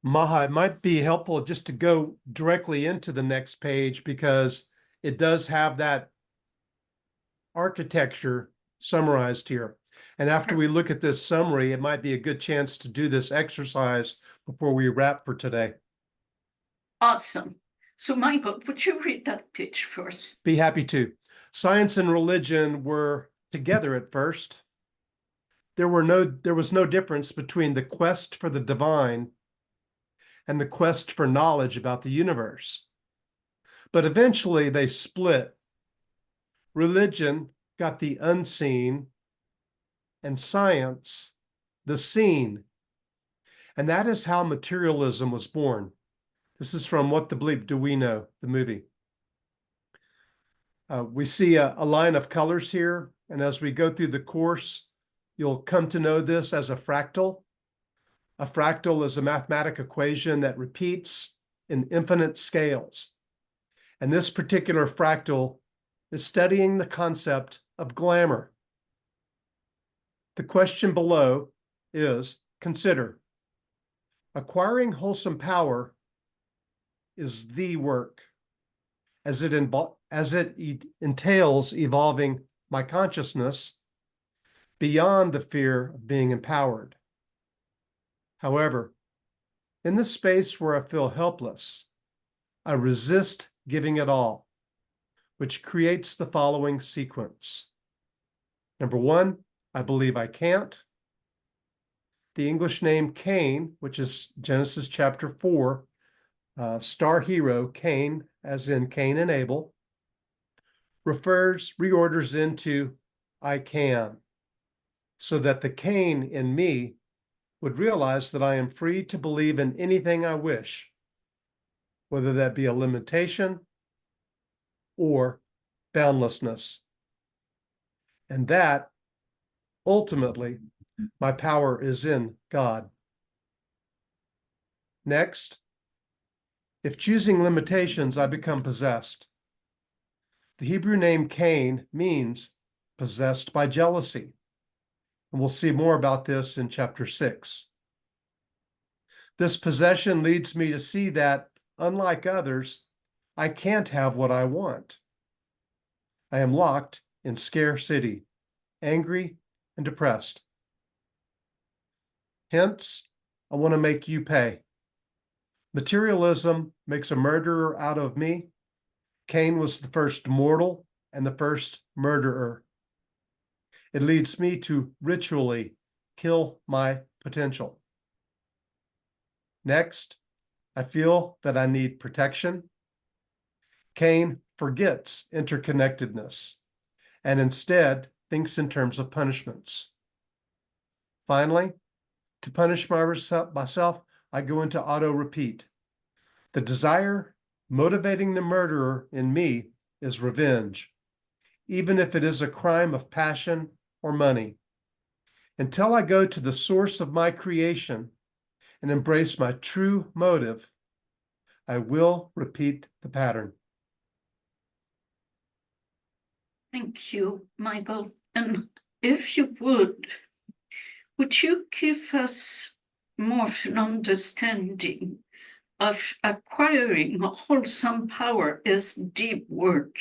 Maha, it might be helpful just to go directly into the next page because it does have that architecture summarized here. And after we look at this summary, it might be a good chance to do this exercise before we wrap for today. Awesome. So, Michael, would you read that pitch first? Be happy to. Science and religion were together at first. There was no difference between the quest for the divine and the quest for knowledge about the universe. But eventually they split. Religion got the unseen and science the seen. And that is how materialism was born. This is from What the Bleep Do We Know, the movie. We see a line of colors here. And as we go through the course, you'll come to know this as a fractal. A fractal is a mathematical equation that repeats in infinite scales. And this particular fractal is studying the concept of glamour. The question below is, consider, acquiring wholesome power is the work, as it entails evolving my consciousness beyond the fear of being empowered. However, in the space where I feel helpless, I resist giving it all, which creates the following sequence. Number one, I believe I can't. The English name Cain, which is Genesis chapter 4, star hero Cain, as in Cain and Abel, reorders into I can, so that the Cain in me would realize that I am free to believe in anything I wish, whether that be a limitation or boundlessness. And that, ultimately, my power is in God. Next, if choosing limitations, I become possessed. The Hebrew name Cain means possessed by jealousy. And we'll see more about this in chapter 6. This possession leads me to see that, unlike others, I can't have what I want. I am locked in scarcity, angry and depressed. Hence, I want to make you pay. Materialism makes a murderer out of me. Cain was the first mortal and the first murderer. It leads me to ritually kill my potential. Next, I feel that I need protection. Cain forgets interconnectedness and instead thinks in terms of punishments. Finally, to punish myself, I go into auto-repeat. The desire motivating the murderer in me is revenge, even if it is a crime of passion or money. Until I go to the source of my creation and embrace my true motive, I will repeat the pattern. Thank you, Michael. And if you would you give us more of an understanding of acquiring a wholesome power is deep work,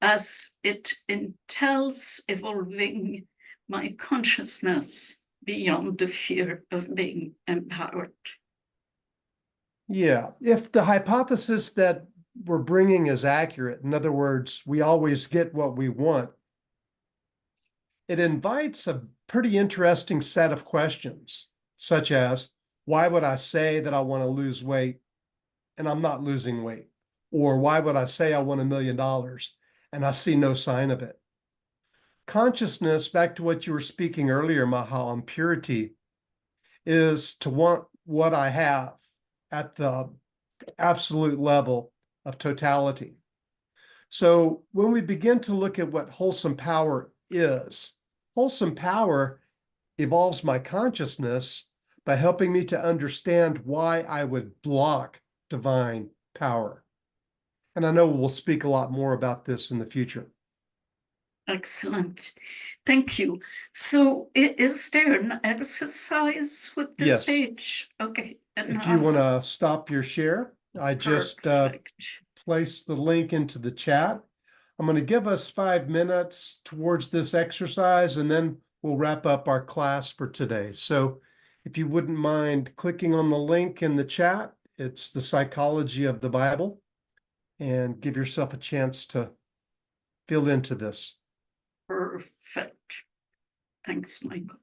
as it entails evolving my consciousness beyond the fear of being empowered? Yeah, if the hypothesis that we're bringing is accurate, in other words, we always get what we want, it invites a pretty interesting set of questions, such as, why would I say that I want to lose weight and I'm not losing weight? Or why would I say I want $1 million and I see no sign of it? Consciousness, back to what you were speaking earlier, Maha, on purity, is to want what I have at the absolute level of totality. So when we begin to look at what wholesome power is, wholesome power evolves my consciousness by helping me to understand why I would block divine power. And I know we'll speak a lot more about this in the future. Excellent. Thank you. So is there an exercise with this page? Okay, And If you want to stop your share, I just perfect. place the link into the chat. I'm going to give us 5 minutes towards this exercise, and then we'll wrap up our class for today. So if you wouldn't mind clicking on the link in the chat, it's the psychology of the Bible, and give yourself a chance to fill into this. Perfect. Thanks, Michael.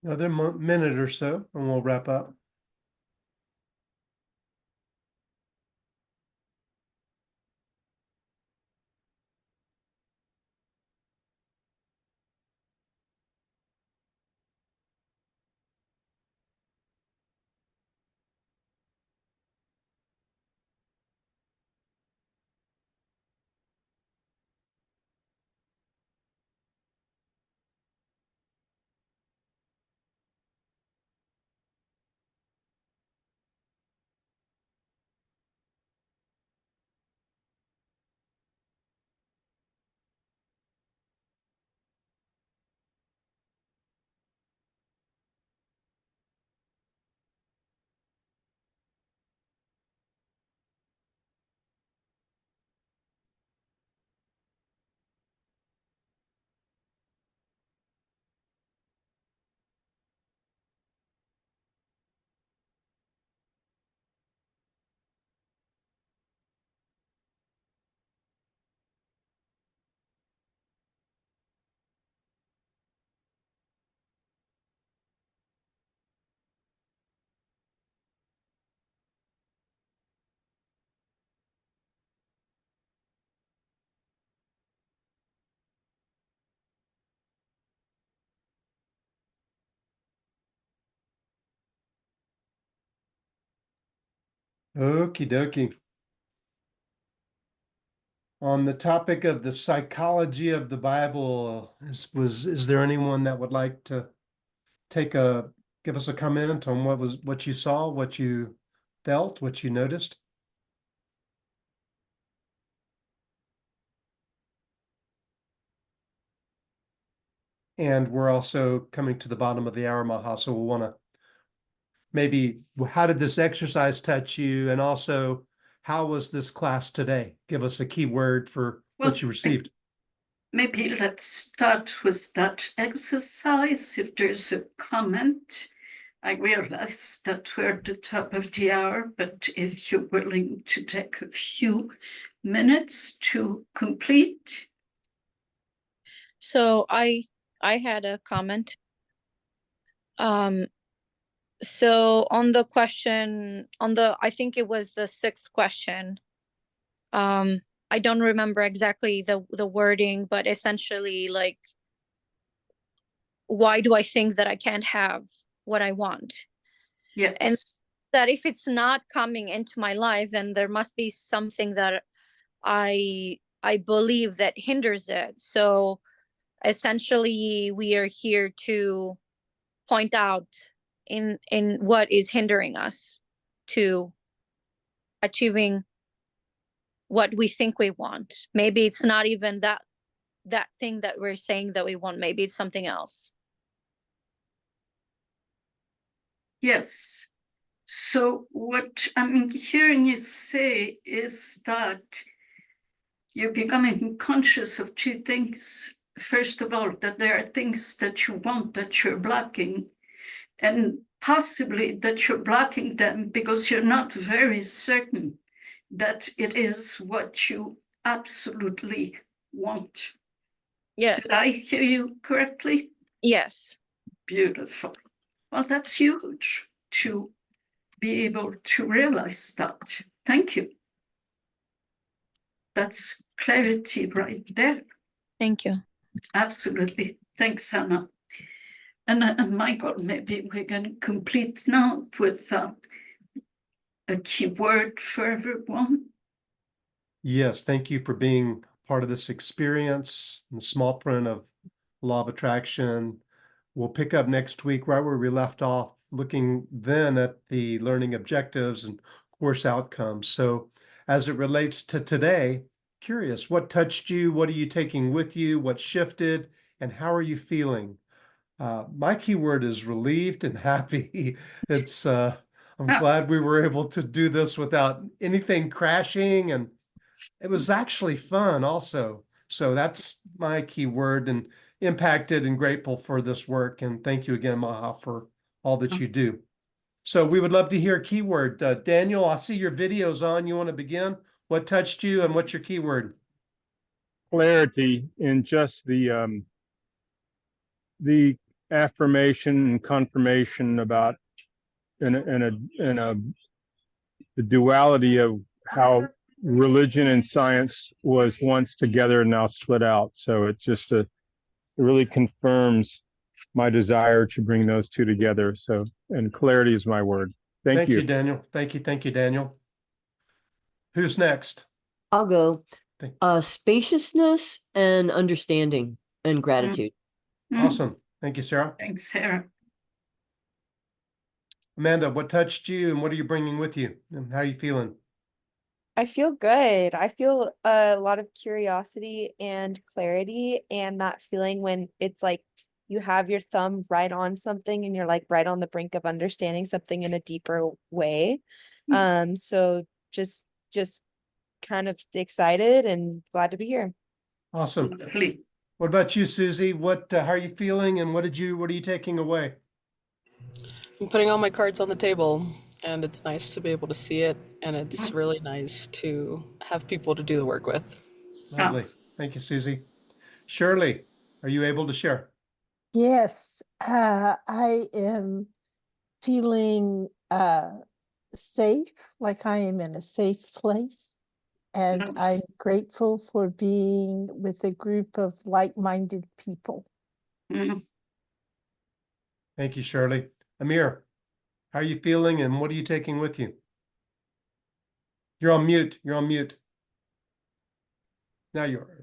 Another minute or so, and we'll wrap up. Okie dokie. On the topic of the psychology of the Bible, is there anyone that would like to give us a comment on what you saw, what you felt, what you noticed? And we're also coming to the bottom of the hour, Maha, so we'll want to maybe, how did this exercise touch you? And also, how was this class today? Give us a key word for Well, what you received. maybe let's start with that exercise. If there's a comment, I realize that we're at the top of the hour, but if you're willing to take a few minutes to complete. So I had a comment. So on the question, I think it was the sixth question. I don't remember exactly the wording, but essentially like, why do I think that I can't have what I want? Yes. And that if it's not coming into my life, then there must be something that I believe that hinders it. So essentially we are here to point out in what is hindering us to achieving what we think we want. Maybe it's not even that thing that we're saying that we want. Maybe it's something else. Yes. So what I'm hearing you say is that you're becoming conscious of two things. First of all, that there are things that you want that you're blocking, and possibly that you're blocking them because you're not very certain that it is what you absolutely want. Yes. Did I hear you correctly? Yes. Beautiful. Well, that's huge to be able to realize that. Thank you. That's clarity right there. Thank you. Absolutely. Thanks, Anna. And Michael, maybe we can complete now with a key word for everyone. Yes, thank you for being part of this experience, the small print of law of attraction. We'll pick up next week right where we left off, looking then at the learning objectives and course outcomes. So as it relates to today, curious, what touched you? What are you taking with you? What shifted? And how are you feeling? My keyword is relieved and happy. I'm glad we were able to do this without anything crashing, and it was actually fun also. So that's my keyword, and impacted and grateful for this work. And thank you again, Maha, for all that you do. So we would love to hear a keyword. Daniel, I see your video's on. You want to begin? What touched you and what's your keyword? Clarity in just the affirmation and confirmation about the duality of how religion and science was once together and now split out. So it really confirms my desire to bring those two together. So, and clarity is my word. Thank you, Daniel. Thank you, Daniel. Who's next? I'll go. Spaciousness and understanding and gratitude. Awesome. Thank you, Sarah. Thanks, Sarah. Amanda, what touched you and what are you bringing with you? And how are you feeling? I feel good. I feel a lot of curiosity and clarity, and that feeling when it's like you have your thumb right on something and you're like right on the brink of understanding something in a deeper way. So just kind of excited and glad to be here. Awesome. What about you, Susie? How are you feeling and what are you taking away? I'm putting all my cards on the table, and it's nice to be able to see it, and it's really nice to have people to do the work with. Lovely. Thank you, Susie. Shirley, are you able to share? Yes, I am feeling safe, like I am in a safe place. And I'm grateful for being with a group of like-minded people. Thank you, Shirley. Amir, how are you feeling and what are you taking with you? You're on mute. You're on mute. Now you are.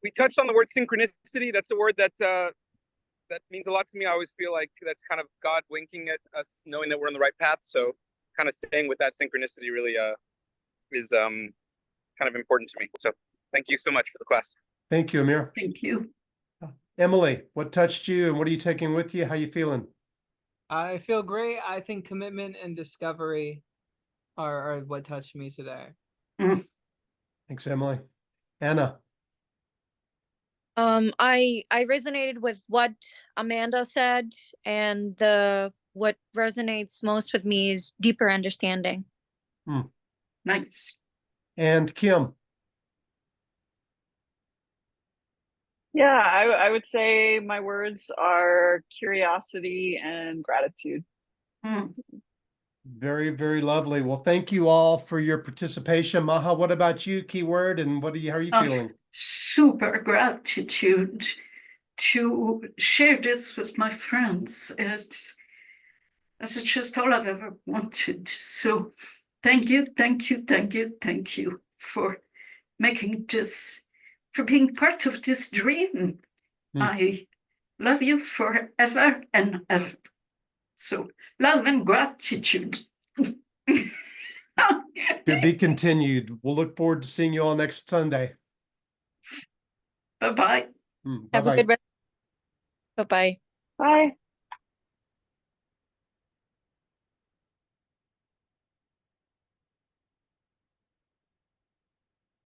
We touched on the word synchronicity. That's a word that that means a lot to me. I always feel like that's kind of God winking at us, knowing that we're on the right path. So kind of staying with that synchronicity really is kind of important to me. So thank you so much for the class. Thank you, Amir. Thank you. Emily, what touched you and what are you taking with you? How you feeling? I feel great. I think commitment and discovery are what touched me today. Thanks, Emily. Anna. I resonated with what Amanda said, and what resonates most with me is deeper understanding. Nice. And Kim. Yeah, I would say my words are curiosity and gratitude. Very, very lovely. Well, thank you all for your participation. Maha, what about you? Keyword, and how are you feeling? Super gratitude to share this with my friends. It's just all I've ever wanted. So thank you, thank you, thank you, thank you for making this, for being part of this dream. I love you forever and ever. So love and gratitude. To be continued. We'll look forward to seeing you all next Sunday. Bye-bye. Have a Bye-bye. good rest. Bye-bye. Bye.